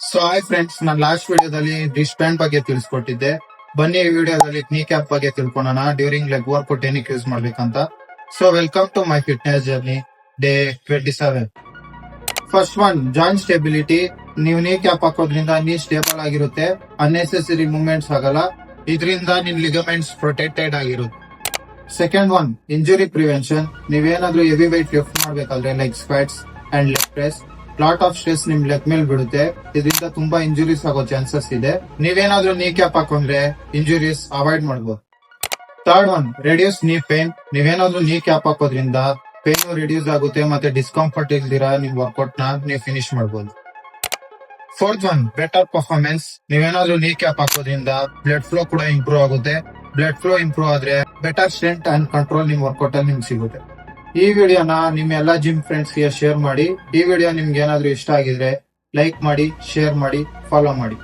So hi friends, ನಾನು last ವಿಡಿಯೋದಲ್ಲಿ wrist band ಬಗ್ಗೆ ತಿಳಿಸ್ಕೊಟ್ಟಿದ್ದೆ. ಬನ್ನಿ ಈ ವಿಡಿಯೋದಲ್ಲಿ knee cap ಬಗ್ಗೆ ತಿಳ್ಕೊಳ್ಳೋಣ. ಡ್ಯೂರಿಂಗ್ ಲೆಗ್ ವರ್ಕೌಟ್ ಏನಕ್ಕೆ ಯೂಸ್ ಮಾಡ್ಬೇಕಂತ. So welcome to my fitness journey day 27. First one, joint stability. ನೀವು knee cap ಹಾಕೋದ್ರಿಂದ ನೀ ಸ್ಟೇಬಲ್ ಆಗಿರುತ್ತೆ, ಅನ್ನೆಸೆಸರಿ ಮೂವ್ಮೆಂಟ್ಸ್ ಆಗಲ್ಲ, ಇದರಿಂದ ನಿಮ್ ಲಿಗಮೆಂಟ್ಸ್ ಪ್ರೊಟೆಕ್ಟೆಡ್ ಆಗಿರುತ್ತೆ. Second one, injury prevention. ನೀವೇನಾದ್ರೂ ಹೆವಿ ವೈಟ್ ಲಿಫ್ಟ್ ಮಾಡ್ಬೇಕಾದ್ರೆ like squats and leg press, lot of stress ನಿಮ್ ಲೆಗ್ ಮೇಲೆ ಬಿಡುತ್ತೆ, ಇದರಿಂದ ತುಂಬಾ ಇಂಜುರೀಸ್ ಆಗೋ ಚಾನ್ಸಸ್ ಇದೆ. ನೀವೇನಾದ್ರೂ knee cap ಹಾಕೊಂಡ್ರೆ ಇಂಜುರೀಸ್ ಅವಾಯ್ಡ್ ಮಾಡಬಹುದು. ಥರ್ಡ್ ಒನ್, ರೆಡ್ಯೂಸ್ ನೀ ಪೇನ್. ನೀವೇನಾದ್ರೂ knee cap ಹಾಕೋದ್ರಿಂದ ಪೇನ್ ರಿಡ್ಯೂಸ್ ಆಗುತ್ತೆ, ಮತ್ತೆ ಡಿಸ್ಕಂಫರ್ಟ್ ಇಲ್ದಿರಾ ನಿಮ್ ವರ್ಕೌಟ್ ನ ನೀವು ಫಿನಿಶ್ ಮಾಡಬಹುದು. Fourth one, better performance. ನೀವೇನಾದ್ರೂ knee cap ಹಾಕೋದ್ರಿಂದ ಬ್ಲಡ್ ಫ್ಲೋ ಕೂಡ ಇಂಪ್ರೂವ್ ಆಗುತ್ತೆ. ಬ್ಲಡ್ ಫ್ಲೋ ಇಂಪ್ರೂವ್ ಆದ್ರೆ ಬೆಟರ್ ಸ್ಟ್ರೆಂತ್ ಅಂಡ್ ಕಂಟ್ರೋಲ್ ನಿಮ್ ವರ್ಕೌಟ್ ಅಲ್ಲಿ ನಿಮ್ಗೆ ಸಿಗುತ್ತೆ. ಈ ವಿಡಿಯೋನ ನಿಮ್ಮ ಎಲ್ಲಾ ಜಿಮ್ ಫ್ರೆಂಡ್ಸ್ ಗೆ ಶೇರ್ ಮಾಡಿ. ಈ ವಿಡಿಯೋ ನಿಮ್ಗೆ ಏನಾದ್ರೂ ಇಷ್ಟ ಆಗಿದ್ರೆ ಲೈಕ್ ಮಾಡಿ, ಶೇರ್ ಮಾಡಿ, ಫಾಲೋ ಮಾಡಿ.